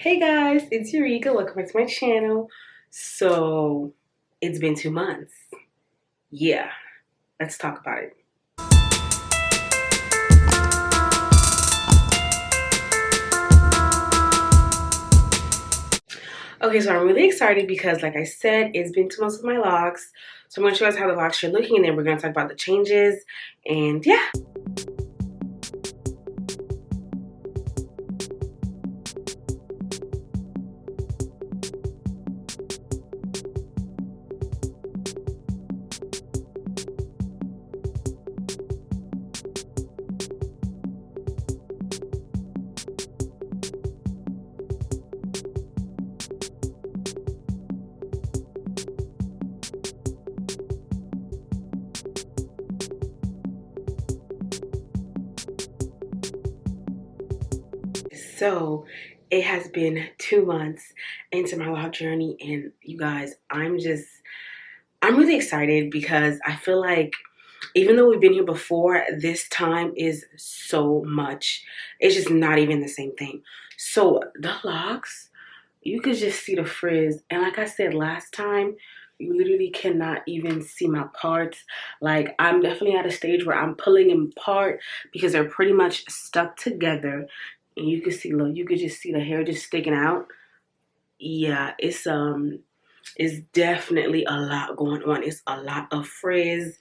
Hey guys, it's Eureka. Welcome back to my channel. So, it's been 2 months. Yeah, let's talk about it. Okay, so I'm really excited because, like I said, it's been 2 months with my locks. So I'm going to show you guys how the locks are looking, and then we're going to talk about the changes. And yeah. So it has been 2 months into my lock journey, and you guys, I'm really excited because I feel like even though we've been here before, this time is so much. It's just not even the same thing. So the locks, you could just see the frizz. And like I said last time, you literally cannot even see my parts. Like, I'm definitely at a stage where I'm pulling them apart because they're pretty much stuck together. And you can see, look, you could just see the hair just sticking out. Yeah, it's definitely a lot going on. It's a lot of frizz.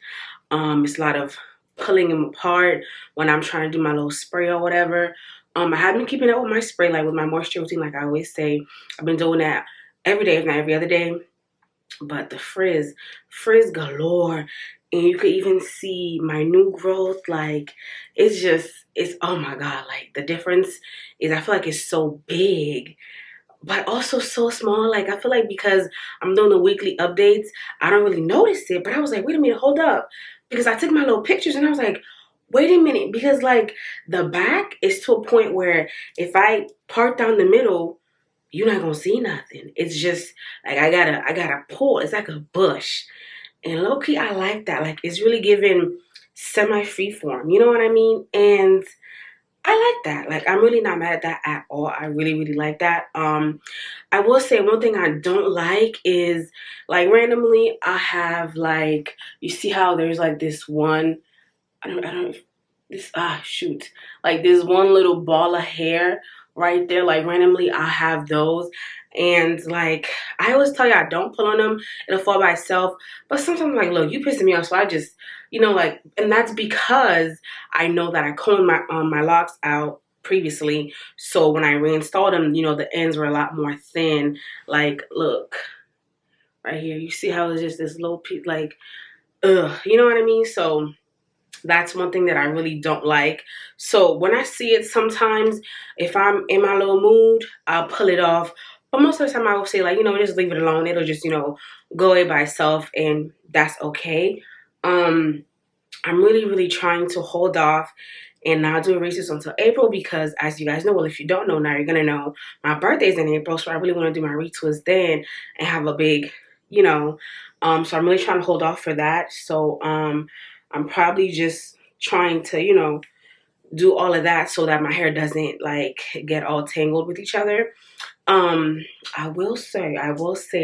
It's a lot of pulling them apart when I'm trying to do my little spray or whatever. I have been keeping up with my spray, like with my moisture routine, like I always say. I've been doing that every day, if not every other day. But the frizz galore. And you could even see my new growth. Like, it's, oh my God. Like, the difference is I feel like it's so big, but also so small. Like, I feel like because I'm doing the weekly updates, I don't really notice it. But I was like, wait a minute, hold up. Because I took my little pictures and I was like, wait a minute. Because, like, the back is to a point where if I part down the middle, you're not going to see nothing. It's just, like, I gotta pull. It's like a bush. And low-key, I like that. Like, it's really giving semi-freeform. You know what I mean? And I like that. Like, I'm really not mad at that at all. I really, really like that. I will say one thing I don't like is, like, randomly I have, like, you see how there's like this one, shoot. Like, this one little ball of hair right there. Like, randomly I have those. And, like, I always tell y'all, don't pull on them. It'll fall by itself. But sometimes I'm like, look, you pissing me off. So I just, like, and that's because I know that I combed my locks out previously. So when I reinstalled them, the ends were a lot more thin. Like, look, right here. You see how it's just this little piece, like, ugh. You know what I mean? So that's one thing that I really don't like. So when I see it sometimes, if I'm in my little mood, I'll pull it off. But most of the time I will say, like, just leave it alone. It'll just, go away by itself, and that's okay. I'm really, really trying to hold off and not do erasers until April because, as you guys know, well, if you don't know now, you're going to know my birthday's in April, so I really want to do my retwist then and have a big, so I'm really trying to hold off for that. So, I'm probably just trying to, do all of that so that my hair doesn't, like, get all tangled with each other. I will say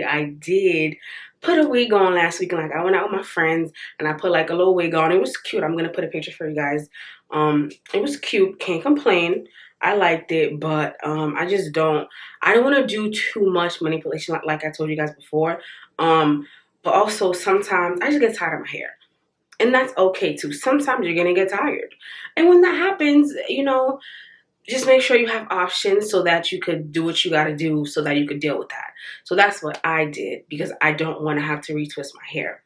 I did put a wig on last week. Like, I went out with my friends and I put, like, a little wig on. It was cute. I'm going to put a picture for you guys. It was cute. Can't complain. I liked it, but I don't want to do too much manipulation like I told you guys before. But also sometimes I just get tired of my hair. And that's okay too. Sometimes you're going to get tired. And when that happens, just make sure you have options so that you could do what you got to do so that you could deal with that. So that's what I did because I don't want to have to retwist my hair.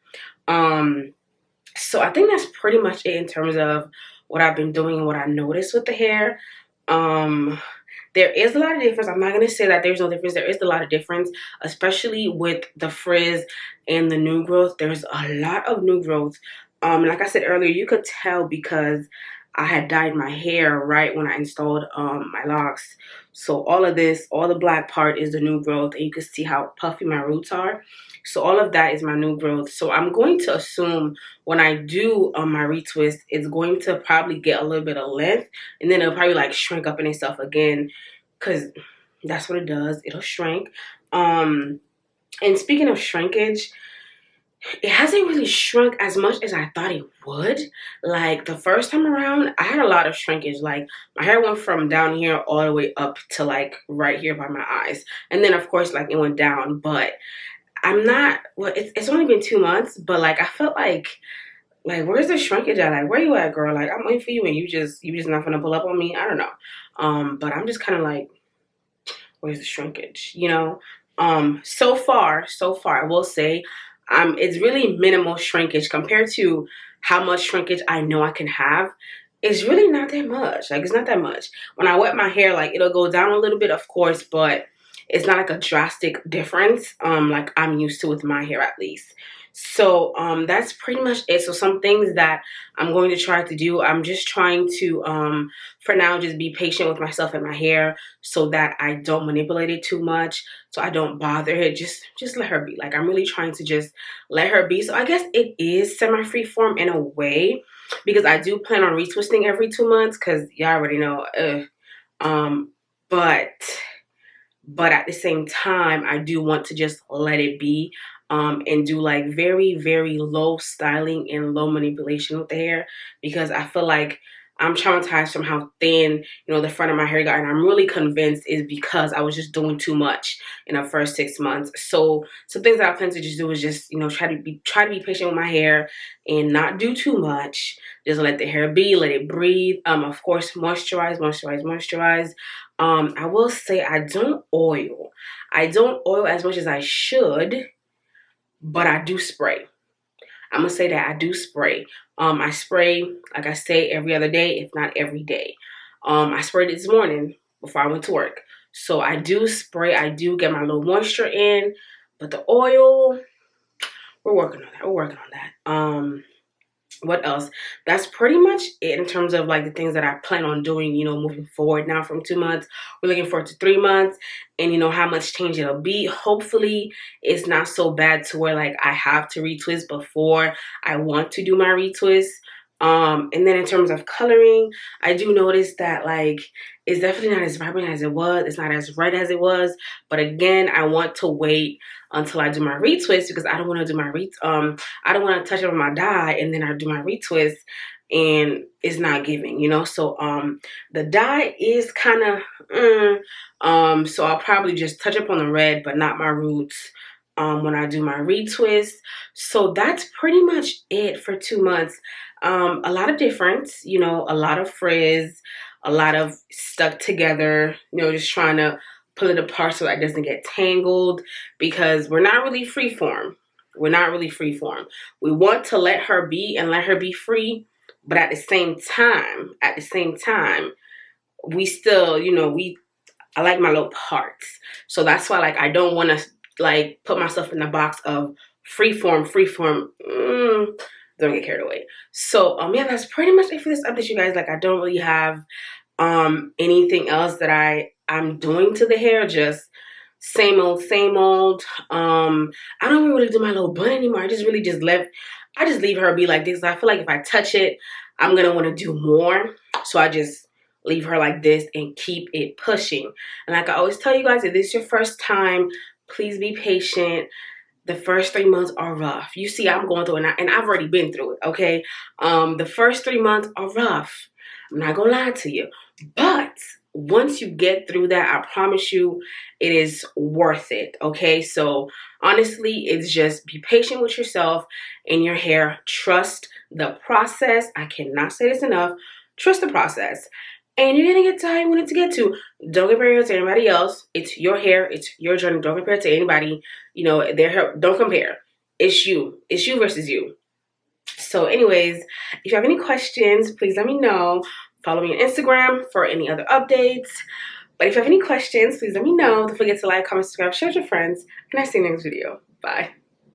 So I think that's pretty much it in terms of what I've been doing and what I noticed with the hair. There is a lot of difference. I'm not going to say that there's no difference. There is a lot of difference, especially with the frizz and the new growth. There's a lot of new growth. Like I said earlier, you could tell because I had dyed my hair right when I installed my locks. So all of this, all the black part is the new growth, and you can see how puffy my roots are. So all of that is my new growth. So I'm going to assume when I do my retwist, it's going to probably get a little bit of length, and then it'll probably like shrink up in itself again, because That's what it does. It'll shrink. And speaking of shrinkage, it hasn't really shrunk as much as I thought it would. Like the first time around, I had a lot of shrinkage. Like my hair went from down here all the way up to like right here by my eyes. And then of course like it went down, but I'm not, well, it's only been 2 months, but like I felt like where's the shrinkage at? Like where you at, girl? Like I'm waiting for you and you just not gonna pull up on me. I don't know. But I'm just kind of like, where's the shrinkage? You know? So far, I will say, it's really minimal shrinkage compared to how much shrinkage I know I can have. It's really not that much. Like it's not that much. When I wet my hair, like it'll go down a little bit, of course, but it's not like a drastic difference. Like I'm used to with my hair at least. So that's pretty much it. So some things that I'm going to try to do, I'm just trying to for now just be patient with myself and my hair so that I don't manipulate it too much, so I don't bother it. Just let her be. Like I'm really trying to just let her be. So I guess it is semi-free form in a way, because I do plan on retwisting every 2 months, because y'all already know. But at the same time, I do want to just let it be. And do like very, very low styling and low manipulation with the hair, because I feel like I'm traumatized from how thin, you know, the front of my hair got, and I'm really convinced is because I was just doing too much in the first 6 months. So some things that I plan to just do is just, you know, try to be patient with my hair and not do too much. Just let the hair be, let it breathe. Of course, moisturize. I will say I don't oil. I don't oil as much as I should, but I do spray. I'm gonna say that I do spray. I spray, like I say, every other day, if not every day. I sprayed it this morning before I went to work. So I do spray. I do get my little moisture in, but the oil, we're working on that. What else? That's pretty much it in terms of like the things that I plan on doing, you know, moving forward now from 2 months. We're looking forward to 3 months, and you know how much change it'll be. Hopefully it's not so bad to where like I have to retwist before I want to do my retwist. And then in terms of coloring, I do notice that like it's definitely not as vibrant as it was. It's not as red as it was. But again, I want to wait until I do my retwist, because I don't want to do my I don't want to touch up on my dye and then I do my retwist and it's not giving, you know. So the dye is kind of so I'll probably just touch up on the red but not my roots when I do my retwist. So that's pretty much it for 2 months. A lot of difference, you know, a lot of frizz, a lot of stuck together, you know, just trying to pull it apart so it doesn't get tangled, because we're not really freeform. We're not really freeform. We want to let her be and let her be free, but at the same time, we still, you know, I like my little parts. So that's why like I don't want to like put myself in the box of freeform. Don't get carried away. So yeah, that's pretty much it for this update, you guys. Like I don't really have anything else that I'm doing to the hair. Just same old. I don't really do my little bun anymore. I just leave her be like this. I feel like if I touch it, I'm gonna want to do more, so I just leave her like this and keep it pushing. And like I always tell you guys, if this is your first time, please be patient. The first 3 months are rough. You see, I'm going through it, and I've already been through it, okay? The first 3 months are rough. I'm not gonna lie to you. But once you get through that, I promise you, it is worth it, okay? So honestly, it's just be patient with yourself and your hair. Trust the process. I cannot say this enough. Trust the process. And you're gonna get to how you want it to get to. Don't compare it to anybody else. It's your hair. It's your journey. Don't compare it to anybody. You know, their hair. Don't compare. It's you. It's you versus you. So anyways, if you have any questions, please let me know. Follow me on Instagram for any other updates. But if you have any questions, please let me know. Don't forget to like, comment, subscribe, share with your friends. And I'll see you in the next video. Bye.